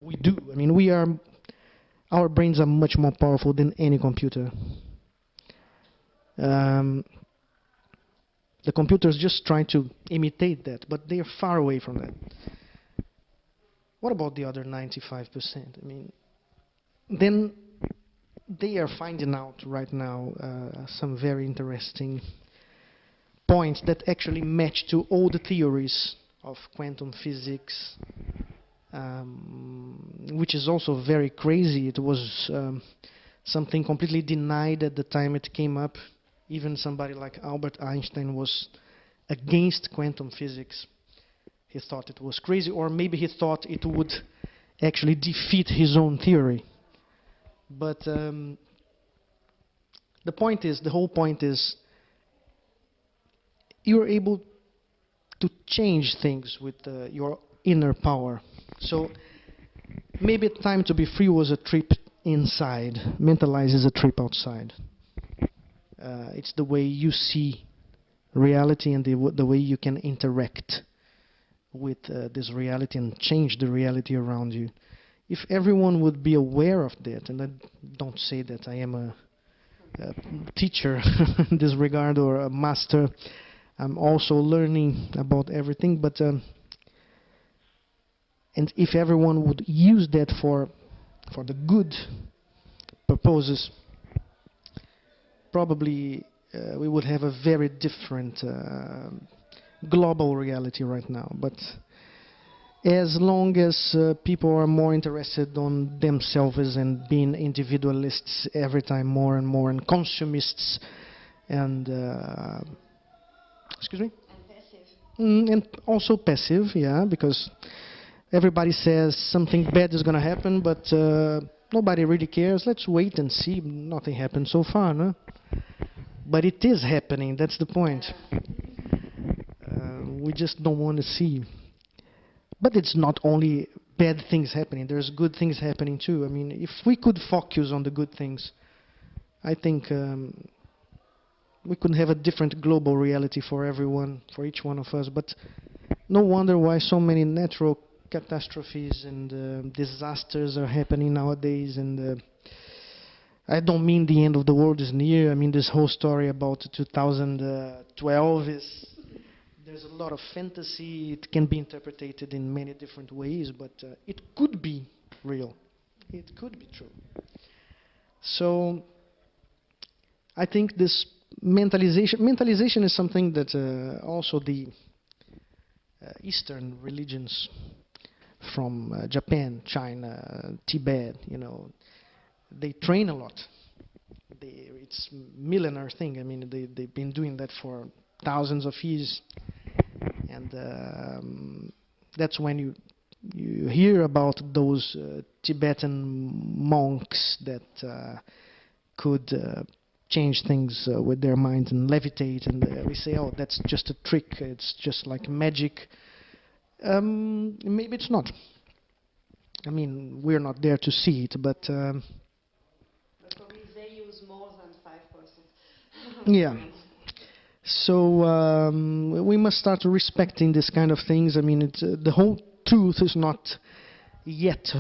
We do. I mean, our brains are much more powerful than any computer. Um, the computers just try to imitate that, but they are far away from that. What about the other 95%? I mean, then they are finding out right now some very interesting points that actually match to all the theories of quantum physics, which is also very crazy. It was something completely denied at the time it came up. Even somebody like Albert Einstein was against quantum physics. He thought it was crazy, or maybe he thought it would actually defeat his own theory. But the whole point is, you're able to change things with your inner power. So maybe time to be free was a trip inside. Mentalize is a trip outside. It's the way you see reality and the way you can interact with this reality and change the reality around you. If everyone would be aware of that, and I don't say that I am a teacher in this regard or a master, I'm also learning about everything, but and if everyone would use that for the good purposes, probably we would have a very different global reality right now. But as long as people are more interested on themselves and being individualists every time more and more, and consumists, and excuse me? And passive. And also passive, yeah, because everybody says something bad is going to happen, but nobody really cares. Let's wait and see. Nothing happened so far, no? But it is happening, that's the point. We just don't want to see. But it's not only bad things happening, there's good things happening too. I mean, if we could focus on the good things, I think we could have a different global reality for everyone, for each one of us. But no wonder why so many natural catastrophes and disasters are happening nowadays. And I don't mean the end of the world is near. I mean, this whole story about 2012 is... There's a lot of fantasy. It can be interpreted in many different ways, but it could be real. It could be true. So I think this mentalization is something that also the Eastern religions from Japan, China, Tibet, they train a lot. It's millennial thing. I mean, they've been doing that for thousands of years. And that's when you hear about those Tibetan monks that could change things with their mind and levitate, and we say, oh, that's just a trick, it's just like magic. Maybe it's not. I mean, we're not there to see it, but for me, they use more than 5%. yeah. So we must start respecting this kind of things. I mean, the whole truth is not yet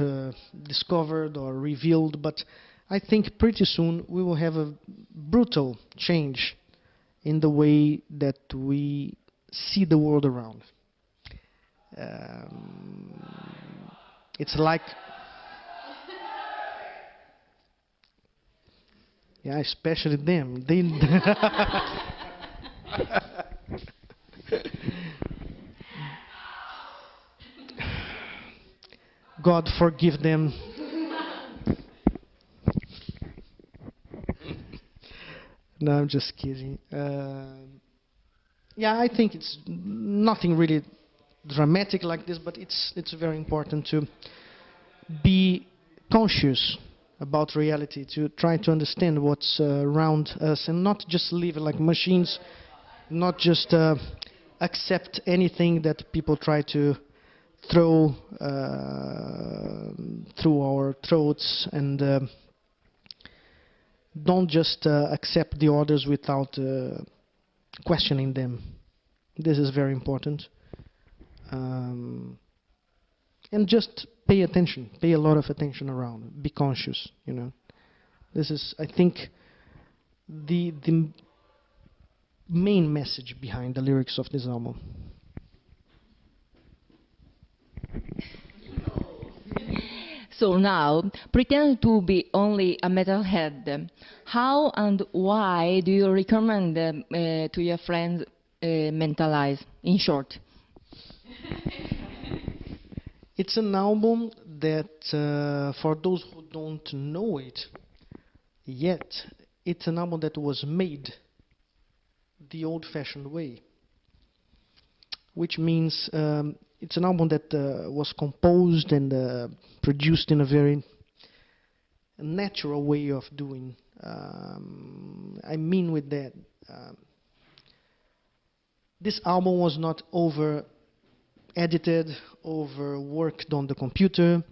discovered or revealed, but I think pretty soon we will have a brutal change in the way that we see the world around. It's like... Yeah, especially them. They God forgive them. No, I'm just kidding. Yeah, I think it's nothing really dramatic like this, but it's very important to be conscious about reality, to try to understand what's around us, and not just live like machines, not just accept anything that people try to throw through our throats, and don't just accept the orders without questioning them. This is very important. And just pay attention, pay a lot of attention around, be conscious, you know. This is, I think, the main message behind the lyrics of this album. So now, pretend to be only a metalhead. How and why do you recommend to your friends Mentalize, in short? It's an album that, for those who don't know it yet, it's an album that was made the old-fashioned way, which means it's an album that was composed and produced in a very natural way of doing. I mean with that, this album was not over-edited, over-worked on the computer.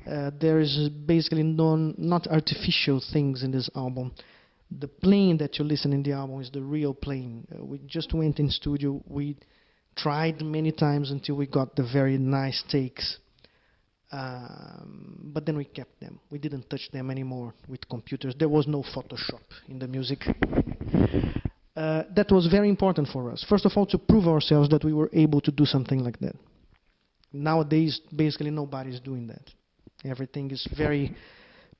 There is basically not artificial things in this album. The playing that you listen in the album is the real playing. We just went in studio, we tried many times until we got the very nice takes. But then we kept them. We didn't touch them anymore with computers. There was no Photoshop in the music. That was very important for us. First of all, to prove ourselves that we were able to do something like that. Nowadays, basically nobody's doing that. Everything is very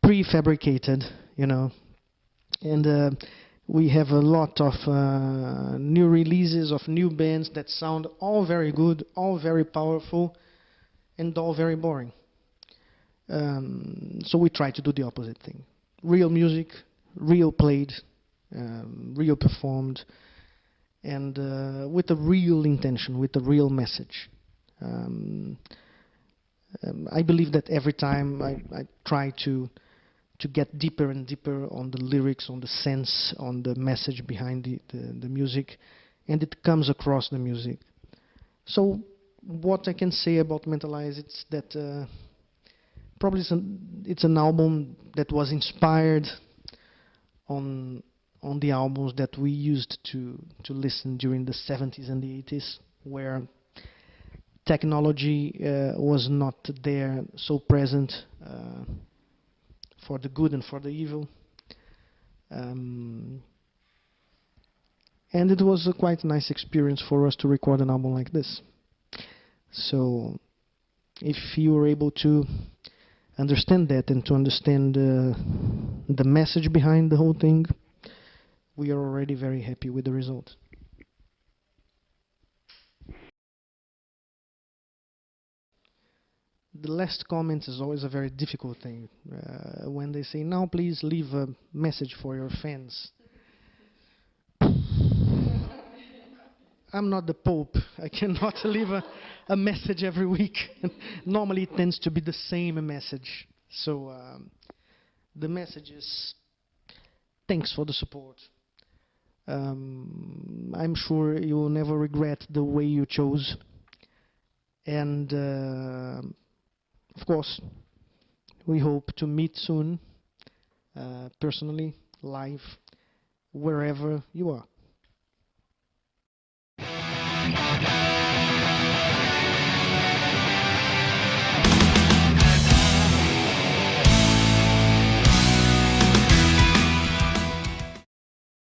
prefabricated, you know. And we have a lot of new releases of new bands that sound all very good, all very powerful, and all very boring. So we try to do the opposite thing. Real music, real played, real performed, and with a real intention, with a real message. I believe that every time I try to get deeper and deeper on the lyrics, on the sense, on the message behind the music, and it comes across the music. So what I can say about Mentalize, it's that probably it's an album that was inspired on the albums that we used to listen during the 70s and the 80s, where technology was not there so present for the good and for the evil. And it was a quite nice experience for us to record an album like this. So if you were able to understand that and to understand the message behind the whole thing, we are already very happy with the result. The last comment is always a very difficult thing. When they say, now please leave a message for your fans. I'm not the Pope. I cannot leave a message every week. Normally it tends to be the same message. So the message is, thanks for the support. I'm sure you will never regret the way you chose. And of course, we hope to meet soon, personally, live, wherever you are.